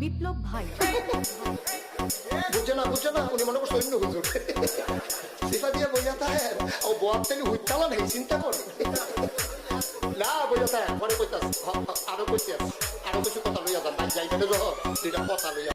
বিপ্লব ভাই বুঝছে না উনি মনে করছে অন্য হুজুর সিফা দিয়ে বোঝাতে হয় ও বোয়ার থেকে হুইতালা নেই চিন্তা করে না বোঝাতে হয় পরে কইতাস আরো কইতে আরো কিছু কথা লইয়া যান ভাই যাইতে যখন দুইটা কথা লইয়া